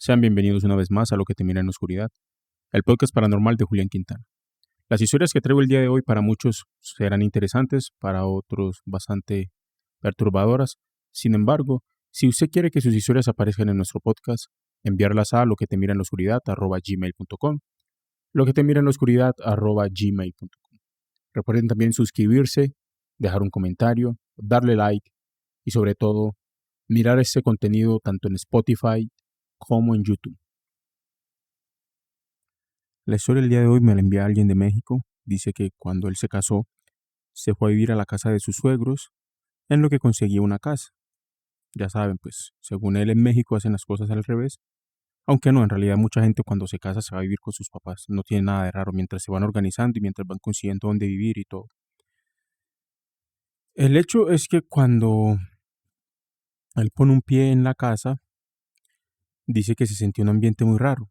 Sean bienvenidos una vez más a Lo que te mira en la oscuridad, el podcast paranormal de Julián Quintana. Las historias que traigo el día de hoy para muchos serán interesantes, para otros bastante perturbadoras. Sin embargo, si usted quiere que sus historias aparezcan en nuestro podcast, enviarlas a lo que te mira en la oscuridad @gmail.com, lo que te mira en la oscuridad @gmail.com. Recuerden también suscribirse, dejar un comentario, darle like y sobre todo mirar este contenido tanto en Spotify como en YouTube. La historia del día de hoy me la envía alguien de México. Dice que cuando él se casó, se fue a vivir a la casa de sus suegros, en lo que conseguía una casa. Ya saben, pues, según él en México hacen las cosas al revés. Aunque no, en realidad mucha gente cuando se casa se va a vivir con sus papás. No tiene nada de raro mientras se van organizando y mientras van consiguiendo dónde vivir y todo. El hecho es que cuando él pone un pie en la casa, dice que se sintió un ambiente muy raro.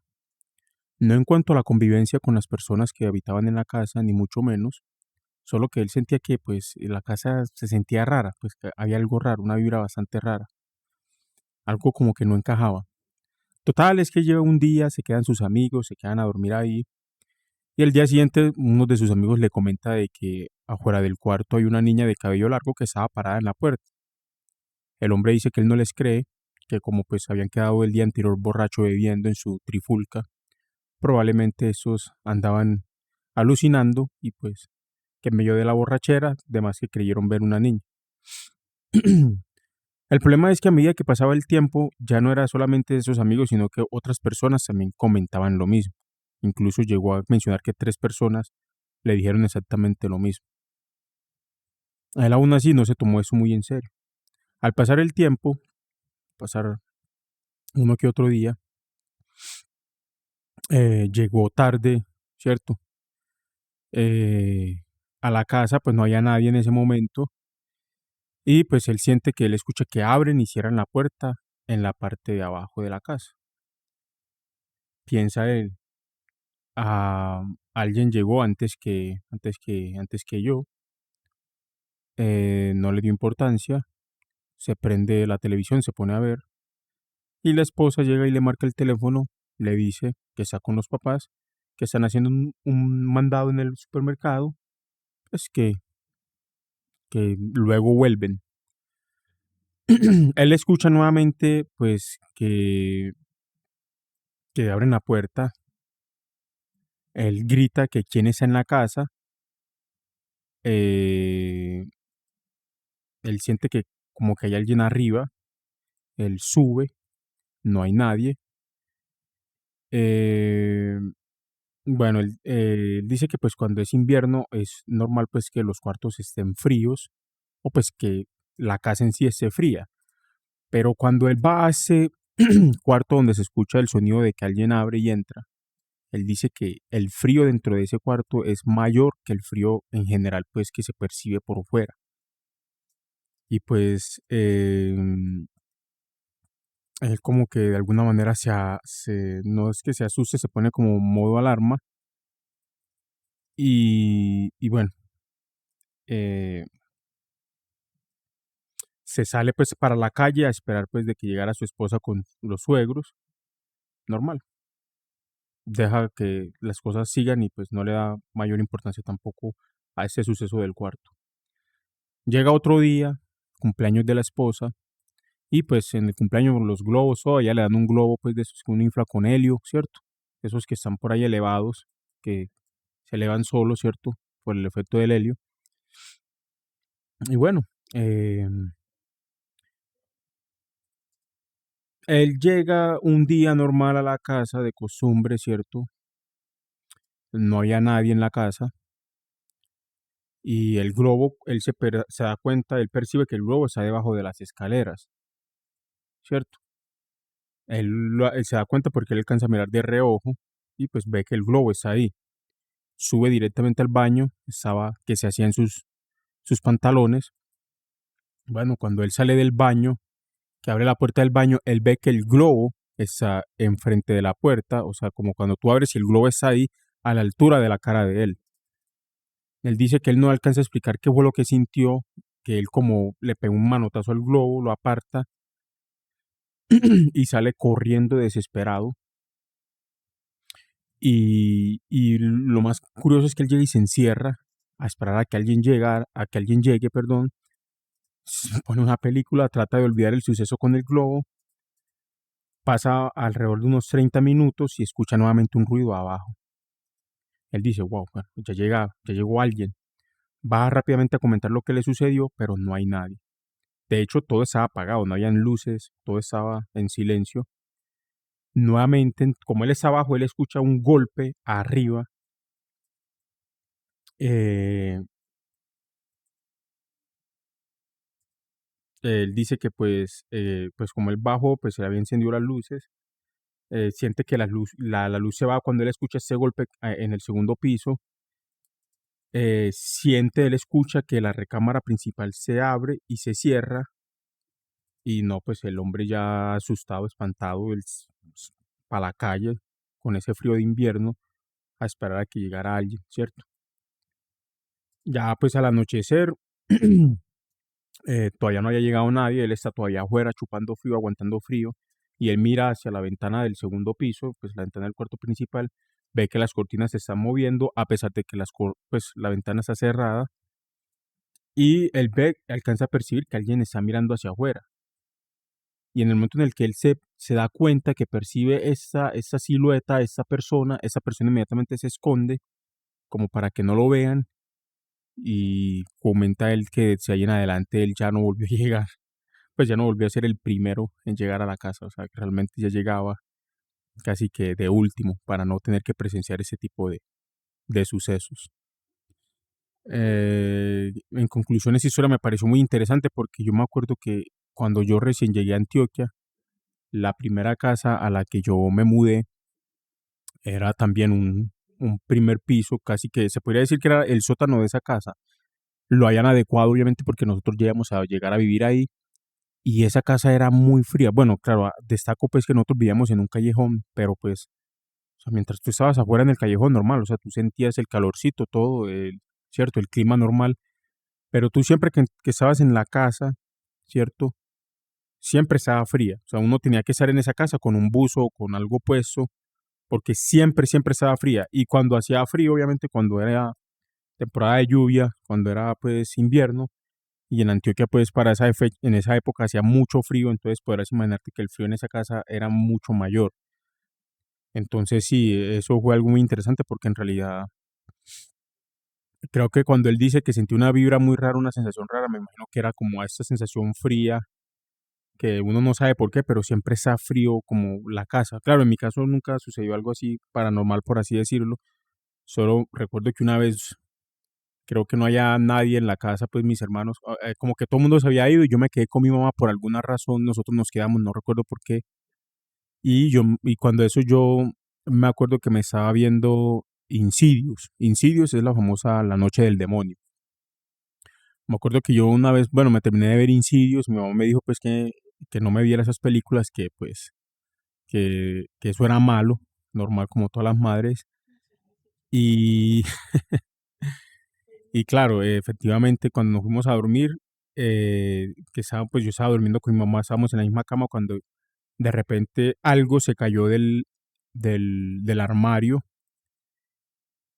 No en cuanto a la convivencia con las personas que habitaban en la casa, ni mucho menos, solo que él sentía que pues la casa se sentía rara, pues que había algo raro, una vibra bastante rara, algo como que no encajaba. Total, es que llega un día, se quedan sus amigos, se quedan a dormir ahí, y el día siguiente uno de sus amigos le comenta de que afuera del cuarto hay una niña de cabello largo que estaba parada en la puerta. El hombre dice que él no les cree, que como pues habían quedado el día anterior borracho bebiendo en su trifulca, probablemente esos andaban alucinando y pues que en medio de la borrachera, además que creyeron ver una niña. El problema es que a medida que pasaba el tiempo, ya no era solamente esos amigos, sino que otras personas también comentaban lo mismo. Incluso llegó a mencionar que 3 personas le dijeron exactamente lo mismo. A él aún así no se tomó eso muy en serio. Al pasar el tiempo, pasar uno que otro día, llegó tarde, ¿cierto? Eh, a la casa, pues no había nadie en ese momento. Y pues él siente que él escucha que abren y cierran la puerta en la parte de abajo de la casa. Piensa él, ah, alguien llegó antes que yo, no le dio importancia, se prende la televisión, se pone a ver, y la esposa llega y le marca el teléfono, le dice que está con los papás, que están haciendo un mandado en el supermercado, pues que luego vuelven. Él escucha nuevamente, pues, que abren la puerta, él grita que quién está en la casa, eh, él siente que como que hay alguien arriba, él sube, no hay nadie. Eh, bueno, él dice que pues cuando es invierno es normal pues que los cuartos estén fríos o pues que la casa en sí esté fría. Pero cuando él va a ese cuarto donde se escucha el sonido de que alguien abre y entra, él dice que el frío dentro de ese cuarto es mayor que el frío en general pues que se percibe por fuera. Y pues él como que de alguna manera no es que se asuste, se pone como modo alarma y bueno, eh, se sale pues para la calle a esperar pues de que llegara su esposa con los suegros, normal. Deja que las cosas sigan y pues no le da mayor importancia tampoco a ese suceso del cuarto. Llega otro día, cumpleaños de la esposa, y pues en el cumpleaños los globos, o ella le dan un globo pues de esos que uno infla con helio, ¿cierto? Esos que están por ahí elevados, que se elevan solos, ¿cierto? Por el efecto del helio. Y bueno, eh, él llega un día normal a la casa de costumbre, ¿cierto? No había nadie en la casa y el globo, él se da cuenta, él percibe que el globo está debajo de las escaleras, ¿cierto? Él se da cuenta porque él alcanza a mirar de reojo y pues ve que el globo está ahí. Sube directamente al baño, que se hacía en sus pantalones. Bueno, cuando él sale del baño, que abre la puerta del baño, él ve que el globo está enfrente de la puerta, o sea, como cuando tú abres y el globo está ahí a la altura de la cara de él. Él dice que él no alcanza a explicar qué fue lo que sintió, que él como le pegó un manotazo al globo, lo aparta y sale corriendo desesperado. Y lo más curioso es que él llega y se encierra a esperar a que alguien llegue, perdón, pone una película, trata de olvidar el suceso con el globo, pasa alrededor de unos 30 minutos y escucha nuevamente un ruido abajo. Él dice, wow, bueno, ya llegó alguien. Va rápidamente a comentar lo que le sucedió, pero no hay nadie. De hecho, todo estaba apagado, no habían luces, todo estaba en silencio. Nuevamente, como él está abajo, él escucha un golpe arriba. Eh, Él dice que pues como él bajó, pues se le había encendido las luces. Siente que la luz se va cuando él escucha ese golpe en el segundo piso. Él escucha que la recámara principal se abre y se cierra. Y no, pues el hombre ya asustado, espantado, para la calle con ese frío de invierno a esperar a que llegara alguien, ¿cierto? Ya pues al anochecer todavía no había llegado nadie, él está todavía afuera chupando frío, aguantando frío, y él mira hacia la ventana del segundo piso, pues la ventana del cuarto principal, ve que las cortinas se están moviendo a pesar de que pues la ventana está cerrada, y alcanza a percibir que alguien está mirando hacia afuera. Y en el momento en el que él se da cuenta que percibe esa silueta, esa persona inmediatamente se esconde como para que no lo vean y comenta él que si ahí en adelante él ya no volvió a llegar, pues ya no volvió a ser el primero en llegar a la casa, o sea, que realmente ya llegaba casi que de último para no tener que presenciar ese tipo de sucesos. En conclusión, esa historia me pareció muy interesante porque yo me acuerdo que cuando yo recién llegué a Antioquia, la primera casa a la que yo me mudé era también un primer piso, casi que se podría decir que era el sótano de esa casa. Lo hayan adecuado, obviamente, porque nosotros llegamos a llegar a vivir ahí y esa casa era muy fría. Bueno, claro, destaco pues que nosotros vivíamos en un callejón, pero pues, o sea, mientras tú estabas afuera en el callejón normal, o sea, tú sentías el calorcito, todo, ¿cierto? El clima normal, pero tú siempre que estabas en la casa, ¿cierto? Siempre estaba fría. O sea, uno tenía que estar en esa casa con un buzo o con algo puesto, porque siempre estaba fría. Y cuando hacía frío, obviamente, cuando era temporada de lluvia, cuando era pues invierno, y en Antioquia pues en esa época hacía mucho frío, entonces podrás imaginarte que el frío en esa casa era mucho mayor. Entonces sí, eso fue algo muy interesante porque en realidad creo que cuando él dice que sintió una vibra muy rara, una sensación rara, me imagino que era como esta sensación fría que uno no sabe por qué, pero siempre está frío como la casa. Claro, en mi caso nunca sucedió algo así paranormal, por así decirlo. Solo recuerdo que una vez creo que no había nadie en la casa, pues mis hermanos, como que todo el mundo se había ido y yo me quedé con mi mamá por alguna razón, nosotros nos quedamos, no recuerdo por qué. Y cuando eso yo me acuerdo que me estaba viendo Insidious. Insidious es la famosa La Noche del Demonio. Me acuerdo que yo una vez, bueno, me terminé de ver Insidious, mi mamá me dijo pues que no me viera esas películas, que pues que eso era malo, normal como todas las madres. Y, y claro, efectivamente cuando nos fuimos a dormir, pues yo estaba durmiendo con mi mamá, estábamos en la misma cama cuando de repente algo se cayó del armario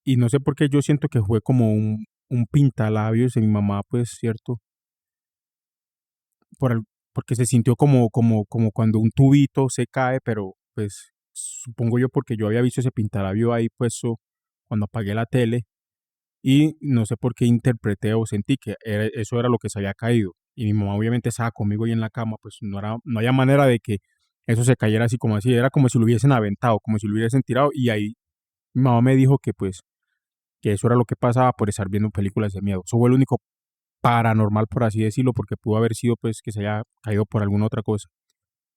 y no sé por qué yo siento que fue como un pintalabios de mi mamá, pues cierto, por el- porque se sintió como cuando un tubito se cae, pero pues supongo yo porque yo había visto ese pintalabio ahí puesto cuando apagué la tele y no sé por qué interpreté o sentí que eso era lo que se había caído. Y mi mamá obviamente estaba conmigo ahí en la cama, pues no había manera de que eso se cayera así como así, era como si lo hubiesen aventado, como si lo hubiesen tirado y ahí mi mamá me dijo que pues que eso era lo que pasaba por estar viendo películas de miedo. Eso fue lo único paranormal, por así decirlo, porque pudo haber sido pues que se haya caído por alguna otra cosa.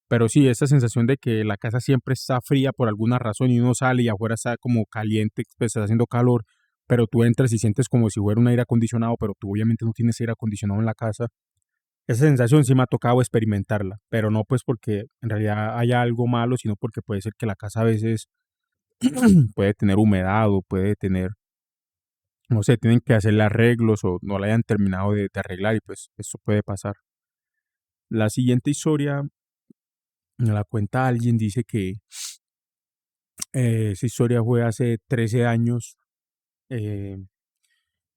Pero sí, esa sensación de que la casa siempre está fría por alguna razón y uno sale y afuera está como caliente, pues está haciendo calor, pero tú entras y sientes como si fuera un aire acondicionado, pero tú obviamente no tienes aire acondicionado en la casa. Esa sensación sí me ha tocado experimentarla, pero no pues porque en realidad haya algo malo, sino porque puede ser que la casa a veces puede tener humedad o puede tener, no sé, tienen que hacerle arreglos o no la hayan terminado de arreglar y pues eso puede pasar. La siguiente historia la cuenta alguien, dice que esa historia fue hace 13 años. eh,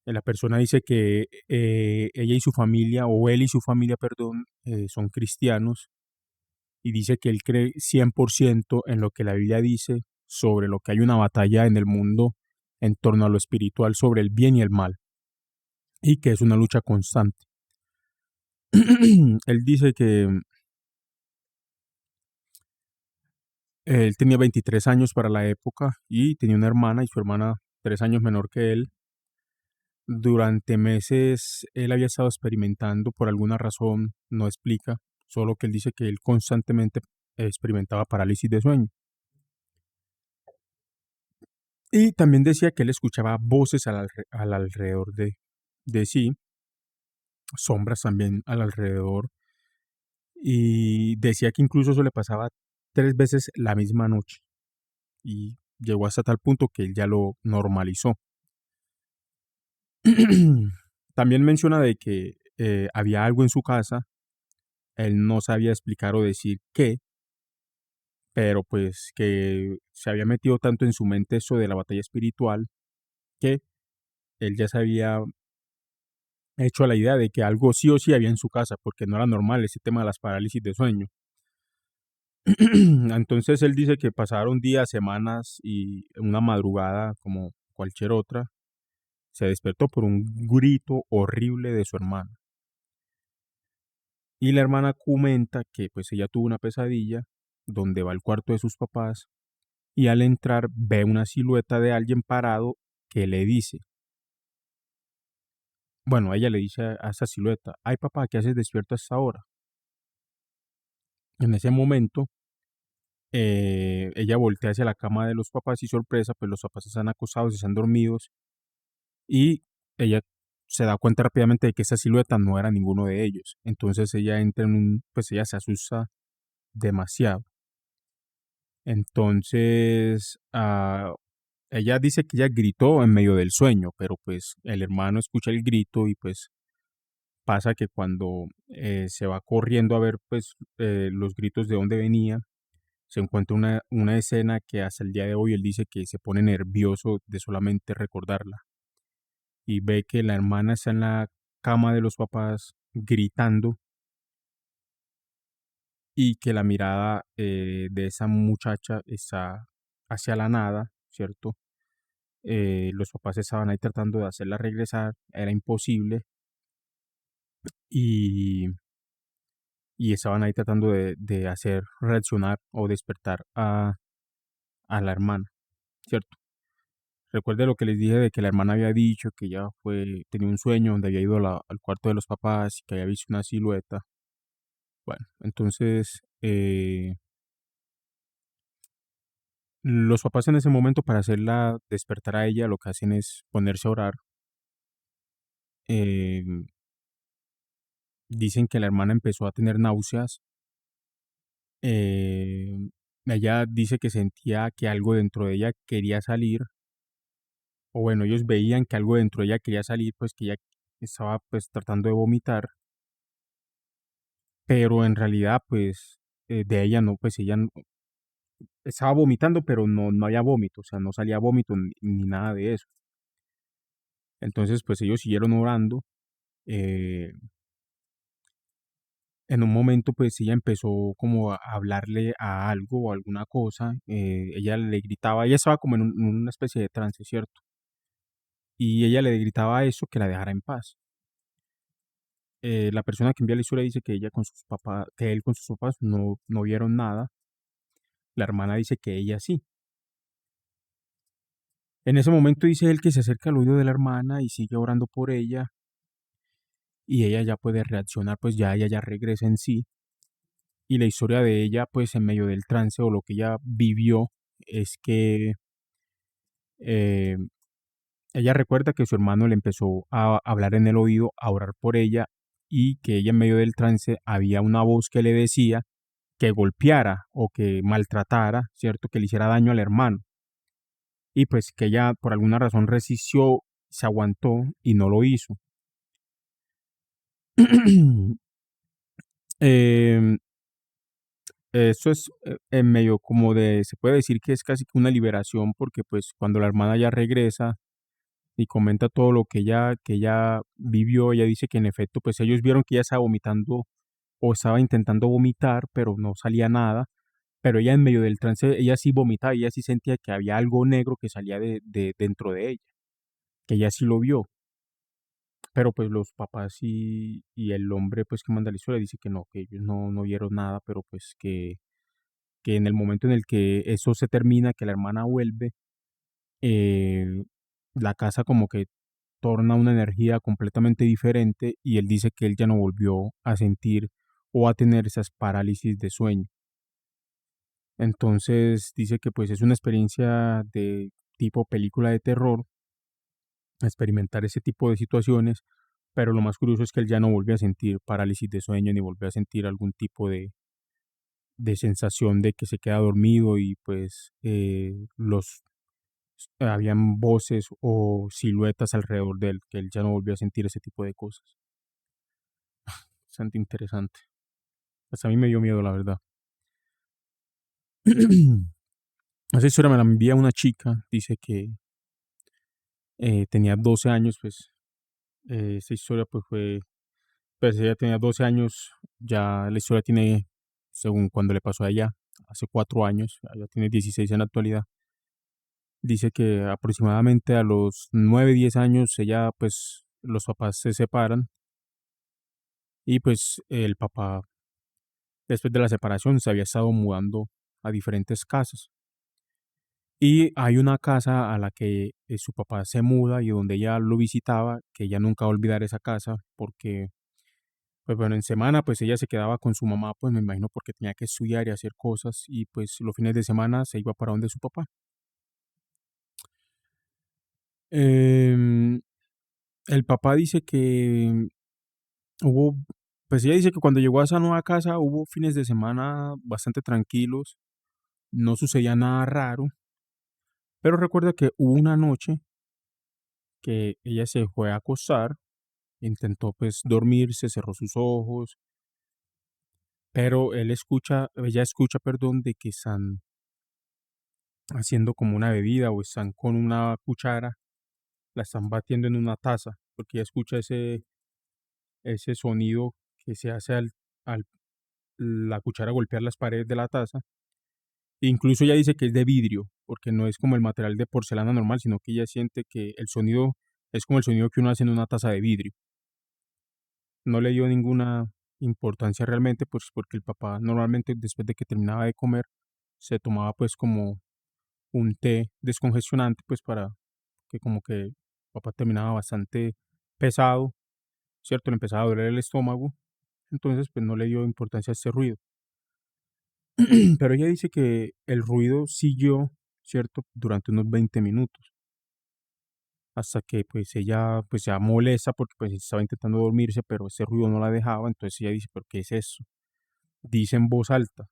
la persona dice que ella y su familia, o él y su familia, perdón, son cristianos, y dice que él cree 100% en lo que la Biblia dice sobre lo que hay una batalla en el mundo en torno a lo espiritual, sobre el bien y el mal, y que es una lucha constante. Él dice que él tenía 23 años para la época y tenía una hermana, y su hermana 3 años menor que él. Durante meses él había estado experimentando, por alguna razón, no explica, solo que él dice que él constantemente experimentaba parálisis de sueño. Y también decía que él escuchaba voces al alrededor de sí, sombras también al alrededor, y decía que incluso eso le pasaba 3 veces la misma noche, y llegó hasta tal punto que él ya lo normalizó. También menciona de que había algo en su casa, él no sabía explicar o decir qué, pero pues que se había metido tanto en su mente eso de la batalla espiritual, que él ya se había hecho a la idea de que algo sí o sí había en su casa, porque no era normal ese tema de las parálisis de sueño. Entonces él dice que pasaron días, semanas, y una madrugada como cualquier otra, se despertó por un grito horrible de su hermana. Y la hermana comenta que pues ella tuvo una pesadilla donde va al cuarto de sus papás, y al entrar ve una silueta de alguien parado que le dice, bueno, ella le dice a esa silueta: ay papá, ¿qué haces despierto a esta hora? En ese momento, ella voltea hacia la cama de los papás, y sorpresa, pues los papás están acostados, están dormidos, y ella se da cuenta rápidamente de que esa silueta no era ninguno de ellos. Entonces ella entra pues ella se asusta demasiado. Entonces, ella dice que ella gritó en medio del sueño, pero pues el hermano escucha el grito, y pues pasa que cuando se va corriendo a ver pues los gritos de dónde venía, se encuentra una escena que hasta el día de hoy él dice que se pone nervioso de solamente recordarla, y ve que la hermana está en la cama de los papás gritando, y que la mirada de esa muchacha está hacia la nada, ¿cierto? Los papás estaban ahí tratando de hacerla regresar, era imposible, y, y estaban ahí tratando de hacer reaccionar o despertar a la hermana, ¿cierto? Recuerde lo que les dije de que la hermana había dicho que ella tenía un sueño donde había ido al cuarto de los papás y que había visto una silueta. Bueno, entonces los papás en ese momento, para hacerla despertar a ella, lo que hacen es ponerse a orar. Eh, Dicen que la hermana empezó a tener náuseas. eh, Ella dice que sentía que algo dentro de ella quería salir, o bueno, ellos veían que algo dentro de ella quería salir, pues que ella estaba pues tratando de vomitar, pero en realidad pues de ella no, pues ella estaba vomitando, pero no había vómito, o sea, no salía vómito ni nada de eso. Entonces pues ellos siguieron orando. eh, en un momento pues ella empezó como a hablarle a algo o alguna cosa, ella le gritaba, ella estaba como en una especie de trance, ¿cierto? Y ella le gritaba a eso que la dejara en paz. La persona que envía la historia dice que ella con sus papás, que él con sus papás no vieron nada. La hermana dice que ella sí. En ese momento dice él que se acerca al oído de la hermana y sigue orando por ella, y ella ya puede reaccionar, pues ya ella ya regresa en sí. Y la historia de ella, pues en medio del trance o lo que ella vivió, es que eh, ella recuerda que su hermano le empezó a hablar en el oído, a orar por ella, y que ella en medio del trance había una voz que le decía que golpeara o que maltratara, ¿cierto? Que le hiciera daño al hermano. Y pues que ella por alguna razón resistió, se aguantó y no lo hizo. Em, Eso es en medio como de, se puede decir que es casi que una liberación porque pues cuando la hermana ya regresa y comenta todo lo que ella vivió, ella dice que en efecto pues ellos vieron que ella estaba vomitando o estaba intentando vomitar, pero no salía nada, pero ella en medio del trance, ella sí vomitaba, ella sí sentía que había algo negro que salía de dentro de ella, que ella sí lo vio, pero pues los papás y el hombre pues que manda la historia dice que no, que ellos no vieron nada, pero pues que en el momento en el que eso se termina, que la hermana vuelve, eh, la casa como que torna una energía completamente diferente y él dice que él ya no volvió a sentir o a tener esas parálisis de sueño. Entonces dice que pues es una experiencia de tipo película de terror, experimentar ese tipo de situaciones, pero lo más curioso es que él ya no volvió a sentir parálisis de sueño ni volvió a sentir algún tipo de sensación de que se queda dormido y pues habían voces o siluetas alrededor de él, que él ya no volvió a sentir ese tipo de cosas. Bastante interesante. Hasta a mí me dio miedo, la verdad. Esa historia me la envía una chica, dice que tenía 12 años, pues esa historia pues fue, pues ella tenía 12 años, ya la historia tiene, según cuando le pasó a ella, hace 4 años, ella tiene 16 en la actualidad. Dice que aproximadamente a los 9 10 años ella pues los papás se separan y pues el papá después de la separación se había estado mudando a diferentes casas. Y hay una casa a la que su papá se muda y donde ella lo visitaba, que ella nunca va a olvidar esa casa, porque, pues bueno, en semana pues ella se quedaba con su mamá, pues me imagino porque tenía que estudiar y hacer cosas, y pues los fines de semana se iba para donde su papá. Em, el papá dice que hubo, pues ella dice que cuando llegó a esa nueva casa hubo fines de semana bastante tranquilos, no sucedía nada raro, pero recuerda que hubo una noche que ella se fue a acostar, intentó pues dormirse, cerró sus ojos, pero ella escucha, perdón, de que están haciendo como una bebida o están con una cuchara, la están batiendo en una taza, porque ella escucha ese sonido que se hace al la cuchara golpear las paredes de la taza. Incluso ella dice que es de vidrio, porque no es como el material de porcelana normal, sino que ella siente que el sonido es como el sonido que uno hace en una taza de vidrio. No le dio ninguna importancia realmente, pues porque el papá normalmente después de que terminaba de comer se tomaba pues como un té descongestionante pues para que como que el papá terminaba bastante pesado, ¿cierto? Le empezaba a doler el estómago, entonces pues no le dio importancia a este ruido. Pero ella dice que el ruido siguió, ¿cierto? Durante unos 20 minutos, hasta que pues ella pues ya molesta porque pues estaba intentando dormirse, pero ese ruido no la dejaba, entonces ella dice, ¿pero qué es eso? Dice en voz alta,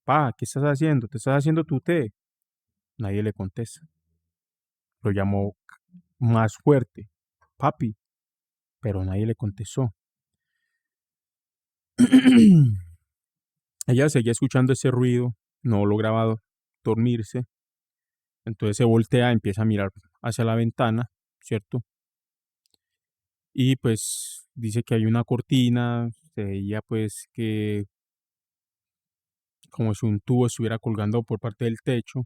pa, ¿qué estás haciendo? ¿Te estás haciendo tu té? Nadie le contesta. Lo llamó más fuerte, papi, pero nadie le contestó. Ella seguía escuchando ese ruido, no lograba dormirse, entonces se voltea, empieza a mirar hacia la ventana, ¿cierto? Y pues dice que hay una cortina, se veía pues que como si un tubo estuviera colgando por parte del techo.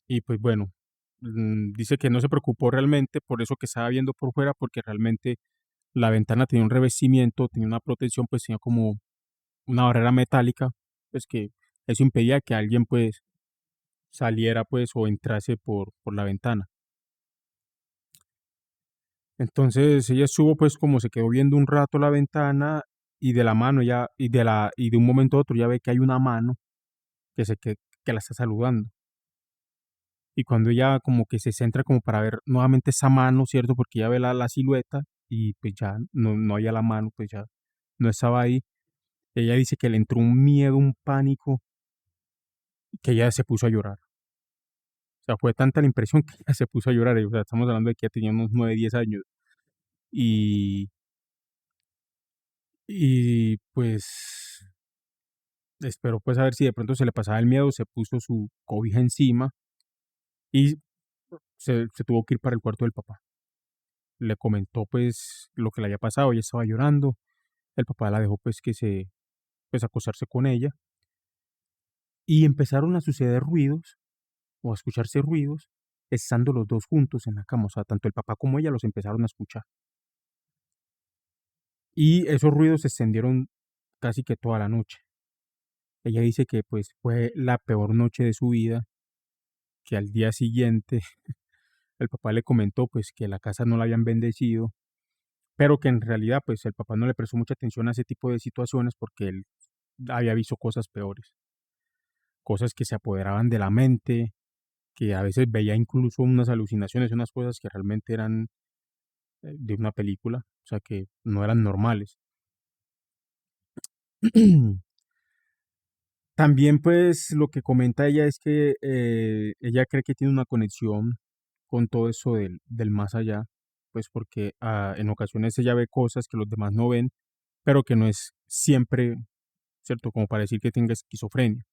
Y pues bueno, dice que no se preocupó realmente por eso que estaba viendo por fuera, porque realmente la ventana tenía un revestimiento, tenía una protección, pues tenía como una barrera metálica, pues que eso impedía que alguien pues saliera pues o entrase por la ventana. Entonces ella estuvo pues como se quedó viendo un rato la ventana y de la mano ya, y de un momento a otro ya ve que hay una mano que la está saludando. Y cuando ella como que se centra como para ver nuevamente esa mano, ¿cierto? Porque ella ve la silueta y pues ya no había la mano, pues ya no estaba ahí. Ella dice que le entró un miedo, un pánico, que ella se puso a llorar. O sea, fue tanta la impresión que ella se puso a llorar. O sea, estamos hablando de que ella tenía unos 9 10 años. Y, y pues esperó pues a ver si de pronto se le pasaba el miedo, se puso su cobija encima y se tuvo que ir para el cuarto del papá. Le comentó pues lo que le había pasado, ella estaba llorando, el papá la dejó pues pues acostarse con ella y empezaron a suceder ruidos o a escucharse ruidos estando los dos juntos en la cama, o sea, tanto el papá como ella los empezaron a escuchar. Y esos ruidos se extendieron casi que toda la noche. Ella dice que pues fue la peor noche de su vida, que al día siguiente el papá le comentó pues que la casa no la habían bendecido, pero que en realidad pues el papá no le prestó mucha atención a ese tipo de situaciones porque él había visto cosas peores, cosas que se apoderaban de la mente, que a veces veía incluso unas alucinaciones, unas cosas que realmente eran de una película, o sea que no eran normales. También pues lo que comenta ella es que ella cree que tiene una conexión con todo eso del más allá, pues porque en ocasiones ella ve cosas que los demás no ven, pero que no es siempre, ¿cierto? Como para decir que tenga esquizofrenia.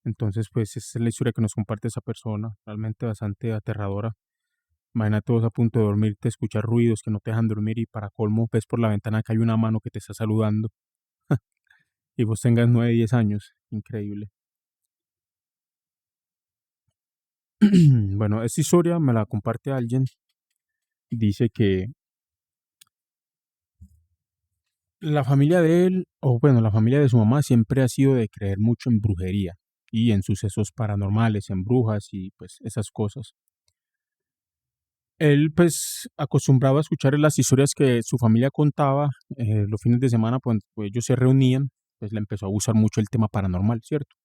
Entonces, pues esa es la historia que nos comparte esa persona, realmente bastante aterradora. Imagínate vos a punto de dormirte, escuchar ruidos que no te dejan dormir y para colmo ves por la ventana que hay una mano que te está saludando y vos tengas 9 10 años. Increíble. Bueno, esta historia me la comparte alguien. Dice que la familia de él, o bueno, la familia de su mamá siempre ha sido de creer mucho en brujería y en sucesos paranormales, en brujas y pues esas cosas. Él pues acostumbraba a escuchar las historias que su familia contaba los fines de semana, pues ellos se reunían, pues le empezó a gustar mucho el tema paranormal, ¿cierto?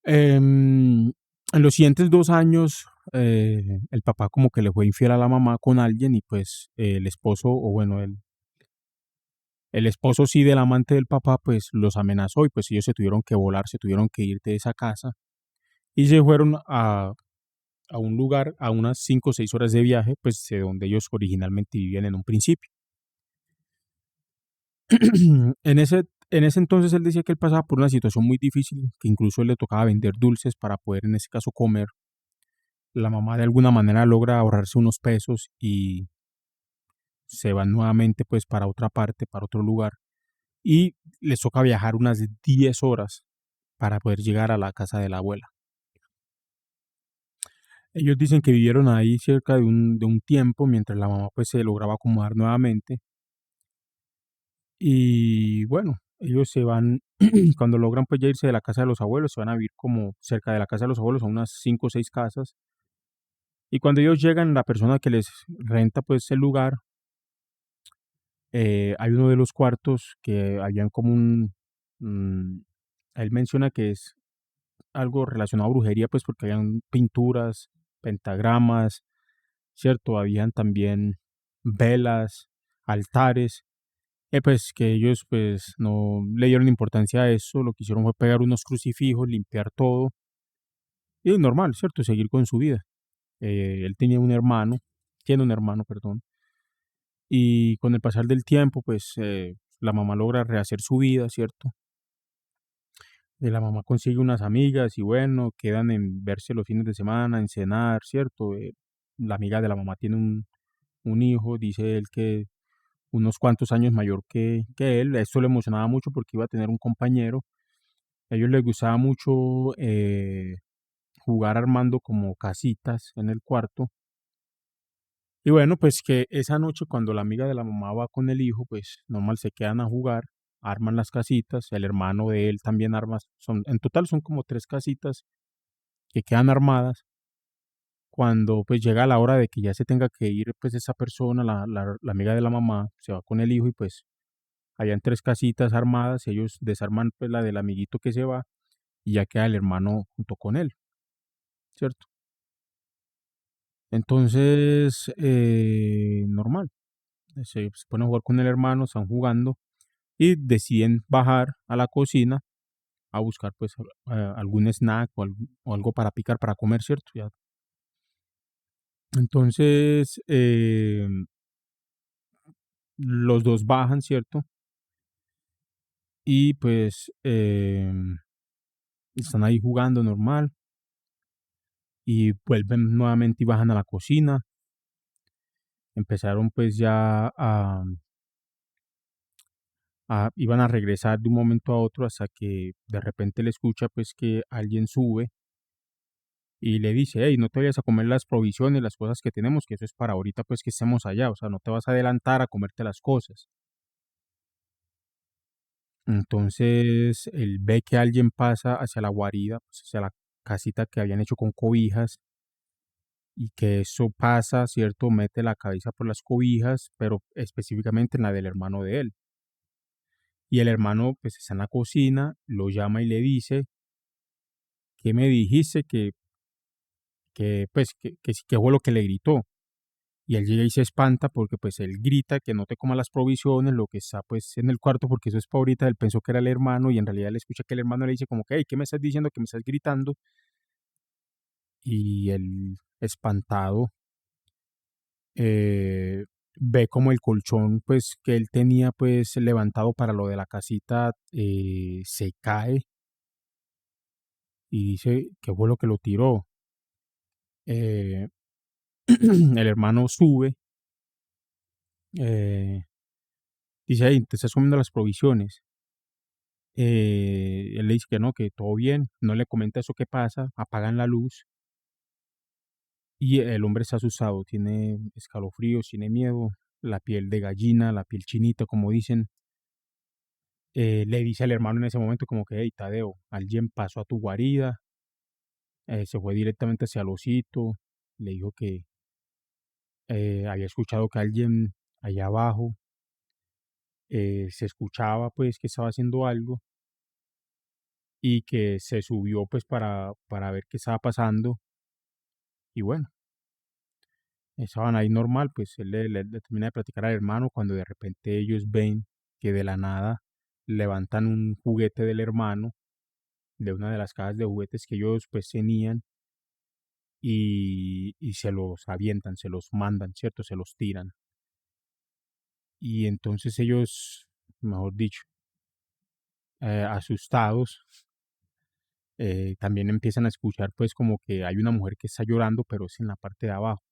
En los siguientes 2 años, el papá como que le fue infiel a la mamá con alguien y pues el esposo, o bueno, el esposo sí del amante del papá, pues los amenazó y pues ellos se tuvieron que volar, se tuvieron que ir de esa casa y se fueron a un lugar a unas 5 o 6 horas de viaje, pues de donde ellos originalmente vivían en un principio. En ese entonces él decía que él pasaba por una situación muy difícil, que incluso él le tocaba vender dulces para poder en ese caso comer. La mamá de alguna manera logra ahorrarse unos pesos y se van nuevamente pues para otra parte, para otro lugar y les toca viajar unas 10 horas para poder llegar a la casa de la abuela. Ellos dicen que vivieron ahí cerca de un tiempo mientras la mamá pues se lograba acomodar nuevamente y bueno, ellos se van, cuando logran pues ya irse de la casa de los abuelos, se van a vivir como cerca de la casa de los abuelos, a unas 5 o 6 casas y cuando ellos llegan, la persona que les renta pues el lugar, hay uno de los cuartos que habían como mm, él menciona que es algo relacionado a brujería, pues porque habían pinturas, pentagramas, ¿cierto? Habían también velas, altares, pues que ellos pues no le dieron importancia a eso, lo que hicieron fue pegar unos crucifijos, limpiar todo, y es normal, ¿cierto? Seguir con su vida. Él tenía un hermano, tiene un hermano, perdón, y con el pasar del tiempo, pues la mamá logra rehacer su vida, ¿cierto? La mamá consigue unas amigas y bueno, quedan en verse los fines de semana, en cenar, ¿cierto? La amiga de la mamá tiene un hijo, dice él que unos cuantos años mayor que él. Esto le emocionaba mucho porque iba a tener un compañero. A ellos les gustaba mucho jugar armando como casitas en el cuarto. Y bueno, pues que esa noche cuando la amiga de la mamá va con el hijo, pues normal se quedan a jugar, arman las casitas, el hermano de él también arma, en total son como 3 casitas que quedan armadas. Cuando pues llega la hora de que ya se tenga que ir pues esa persona, la amiga de la mamá, se va con el hijo y pues habían 3 casitas armadas, ellos desarman pues la del amiguito que se va y ya queda el hermano junto con él, ¿cierto? Entonces, normal, se ponen a jugar con el hermano, están jugando y deciden bajar a la cocina a buscar pues algún snack o algo para picar, para comer, ¿cierto? Ya. Entonces, los dos bajan, ¿cierto? y pues están ahí jugando normal y vuelven nuevamente y bajan a la cocina. Empezaron pues ya iban a regresar de un momento a otro hasta que de repente le escucha pues que alguien sube y le dice, hey, no te vayas a comer las provisiones, las cosas que tenemos, que eso es para ahorita pues que estemos allá, o sea, no te vas a adelantar a comerte las cosas. Entonces él ve que alguien pasa hacia la guarida, pues, hacia la casita que habían hecho con cobijas y que eso pasa, ¿cierto? Mete la cabeza por las cobijas, pero específicamente en la del hermano de él. Y el hermano pues está en la cocina, lo llama y le dice, ¿qué me dijiste pues que fue lo que le gritó? Y él llega y se espanta porque pues él grita que no te coma las provisiones, lo que está pues en el cuarto porque eso es para ahorita, él pensó que era el hermano y en realidad le escucha que el hermano le dice como que, hey, ¿qué me estás diciendo? ¿Que me estás gritando? Y él espantado eh, ve como el colchón pues que él tenía pues levantado para lo de la casita se cae y dice que fue lo que lo tiró. Eh, el hermano sube, eh, dice, hey, te estás comiendo las provisiones. Él le dice que no, que todo bien, no le comenta eso que pasa, apagan la luz y el hombre está asustado, tiene escalofríos, tiene miedo, la piel de gallina, la piel chinita, como dicen. Le dice al hermano en ese momento como que, hey, Tadeo, alguien pasó a tu guarida, se fue directamente hacia el osito, le dijo que había escuchado que alguien allá abajo se escuchaba pues que estaba haciendo algo y que se subió pues para ver qué estaba pasando y bueno, estaban ahí normal, pues él le termina de platicar al hermano cuando de repente ellos ven que de la nada levantan un juguete del hermano de una de las cajas de juguetes que ellos pues tenían y se los avientan, se los mandan, ¿cierto? Se los tiran. Y entonces ellos, mejor dicho, asustados, también empiezan a escuchar pues como que hay una mujer que está llorando, pero es en la parte de abajo.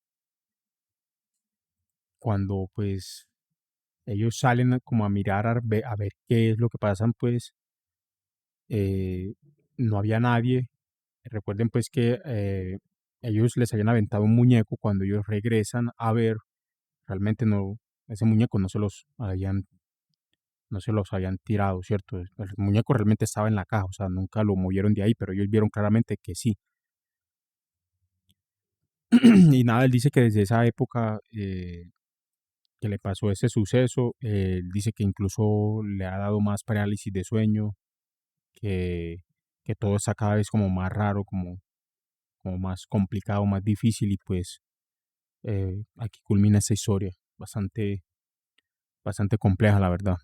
Cuando pues ellos salen como a mirar a ver qué es lo que pasan, pues eh, no había nadie. Recuerden pues que ellos les habían aventado un muñeco cuando ellos regresan a ver, realmente no, ese muñeco no se los habían tirado, ¿cierto? El muñeco realmente estaba en la caja, o sea, nunca lo movieron de ahí, pero ellos vieron claramente que sí. Y nada, él dice que desde esa época que le pasó ese suceso, él dice que incluso le ha dado más parálisis de sueño, que, que todo está cada vez como más raro, como más complicado, más difícil y pues aquí culmina esta historia, bastante compleja la verdad.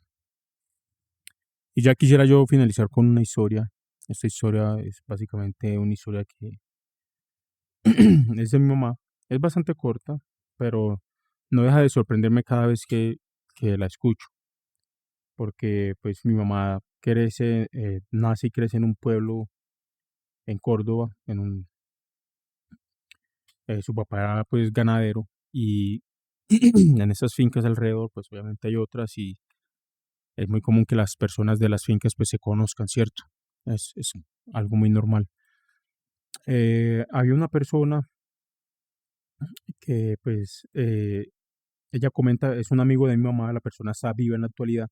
Y ya quisiera yo finalizar con una historia. Esta historia es básicamente una historia que es de mi mamá. Es bastante corta, pero no deja de sorprenderme cada vez que la escucho, porque pues mi mamá nace y crece en un pueblo en Córdoba, su papá era pues ganadero y en esas fincas alrededor pues obviamente hay otras y es muy común que las personas de las fincas pues se conozcan, ¿cierto? Es algo muy normal. Había una persona que pues ella comenta, es un amigo de mi mamá, la persona está viva en la actualidad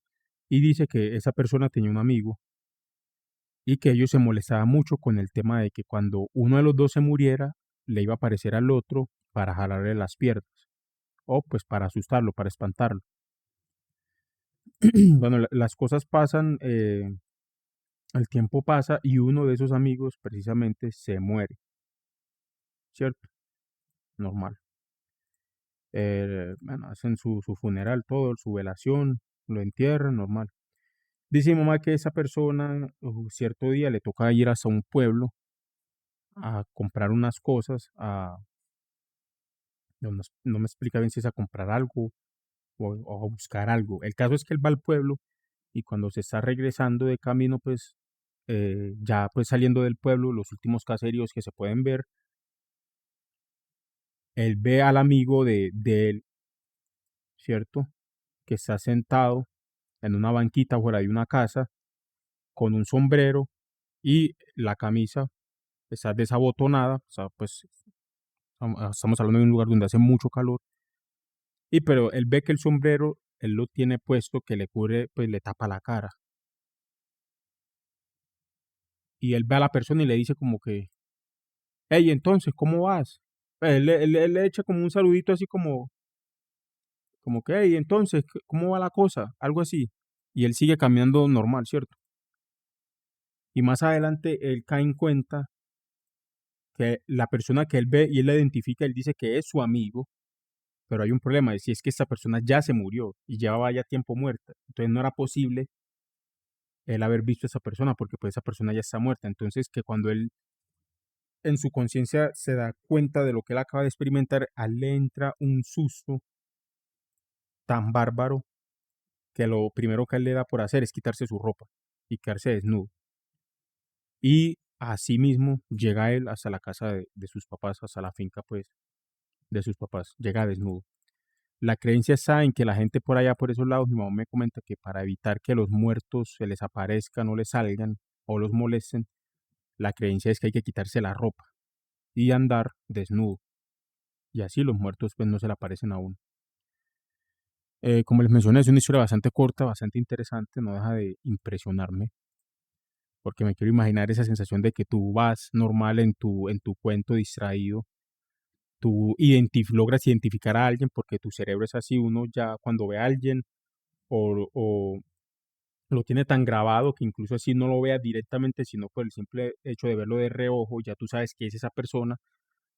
y dice que esa persona tenía un amigo y que ellos se molestaban mucho con el tema de que cuando uno de los dos se muriera, le iba a aparecer al otro para jalarle las piernas o pues para asustarlo, para espantarlo. Bueno, las cosas pasan, el tiempo pasa y uno de esos amigos precisamente se muere, ¿cierto? Normal. Bueno, hacen su funeral, todo, su velación, lo entierran, normal. Dice mi mamá que esa persona cierto día le toca ir hasta un pueblo a comprar unas cosas, no me explica bien si es a comprar algo o a buscar algo. El caso es que él va al pueblo y cuando se está regresando de camino, pues ya pues saliendo del pueblo, los últimos caseríos que se pueden ver, él ve al amigo de él, ¿cierto? Que está sentado en una banquita fuera de una casa con un sombrero y la camisa está desabotonada, o sea, pues estamos hablando de un lugar donde hace mucho calor, y pero él ve que el sombrero, él lo tiene puesto que le cubre, pues le tapa la cara, y él ve a la persona y le dice como que, hey, entonces, ¿cómo vas? Él le echa como un saludito así como que, hey, entonces, ¿cómo va la cosa? Algo así. Y él sigue caminando normal, ¿cierto? Y más adelante él cae en cuenta que la persona que él ve y él la identifica, él dice que es su amigo, pero hay un problema, y si es que esta persona ya se murió y llevaba ya tiempo muerta. Entonces no era posible él haber visto a esa persona porque pues esa persona ya está muerta. Entonces que cuando él en su conciencia se da cuenta de lo que él acaba de experimentar, a él le entra un susto tan bárbaro que lo primero que él le da por hacer es quitarse su ropa y quedarse desnudo. Y así mismo llega él hasta la casa de sus papás, hasta la finca pues de sus papás, llega desnudo. La creencia está en que la gente por allá, por esos lados, mi mamá me comenta que para evitar que los muertos se les aparezcan o les salgan o los molesten, la creencia es que hay que quitarse la ropa y andar desnudo. Y así los muertos pues no se le aparecen a uno. Como les mencioné, es una historia bastante corta, bastante interesante, no deja de impresionarme, porque me quiero imaginar esa sensación de que tú vas normal en tu cuento distraído, tú logras identificar a alguien porque tu cerebro es así, uno ya cuando ve a alguien o lo tiene tan grabado que incluso así no lo veas directamente, sino por el simple hecho de verlo de reojo, ya tú sabes que es esa persona,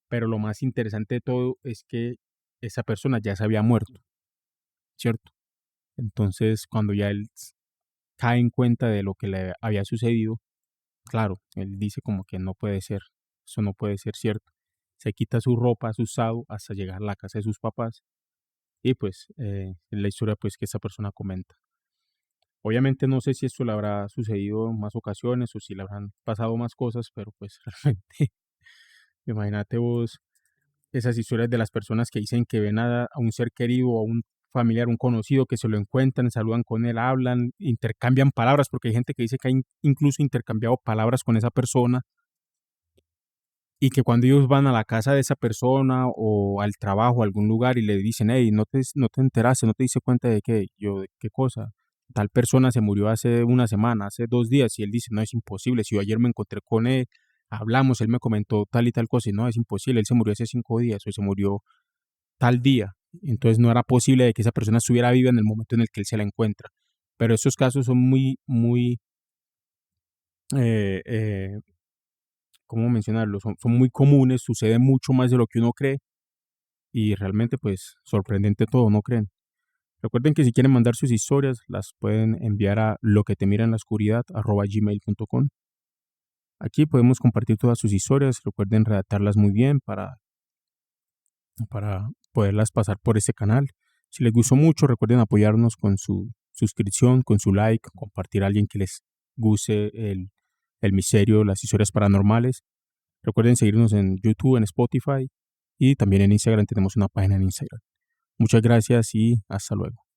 pero lo más interesante de todo es que esa persona ya se había muerto, ¿cierto? Entonces, cuando ya él cae en cuenta de lo que le había sucedido, claro, él dice como que no puede ser, eso no puede ser cierto. Se quita su ropa, asustado, hasta llegar a la casa de sus papás y pues es la historia pues que esa persona comenta. Obviamente no sé si esto le habrá sucedido en más ocasiones o si le habrán pasado más cosas, pero pues realmente imagínate vos esas historias de las personas que dicen que ven a un ser querido o a un familiar, un conocido, que se lo encuentran, saludan con él, hablan, intercambian palabras, porque hay gente que dice que ha incluso intercambiado palabras con esa persona y que cuando ellos van a la casa de esa persona o al trabajo, a algún lugar y le dicen, hey, no te enteraste, no te diste cuenta de qué, yo, de qué cosa, tal persona se murió hace una semana, hace 2 días, y él dice, no, es imposible, si yo ayer me encontré con él, hablamos, él me comentó tal y tal cosa, y no, es imposible, él se murió hace 5 días o se murió tal día, entonces no era posible de que esa persona estuviera viva en el momento en el que él se la encuentra. Pero esos casos son muy, eh, eh, ¿cómo mencionarlo? Son muy comunes, sucede mucho más de lo que uno cree y realmente pues sorprendente todo, ¿no creen? Recuerden que si quieren mandar sus historias las pueden enviar a lo que te mira en la oscuridad @gmail.com. Aquí podemos compartir todas sus historias, recuerden redactarlas muy bien para poderlas pasar por este canal. Si les gustó mucho, recuerden apoyarnos con su suscripción, con su like, compartir a alguien que les guste el misterio, las historias paranormales. Recuerden seguirnos en YouTube, en Spotify y también en Instagram. Tenemos una página en Instagram. Muchas gracias y hasta luego.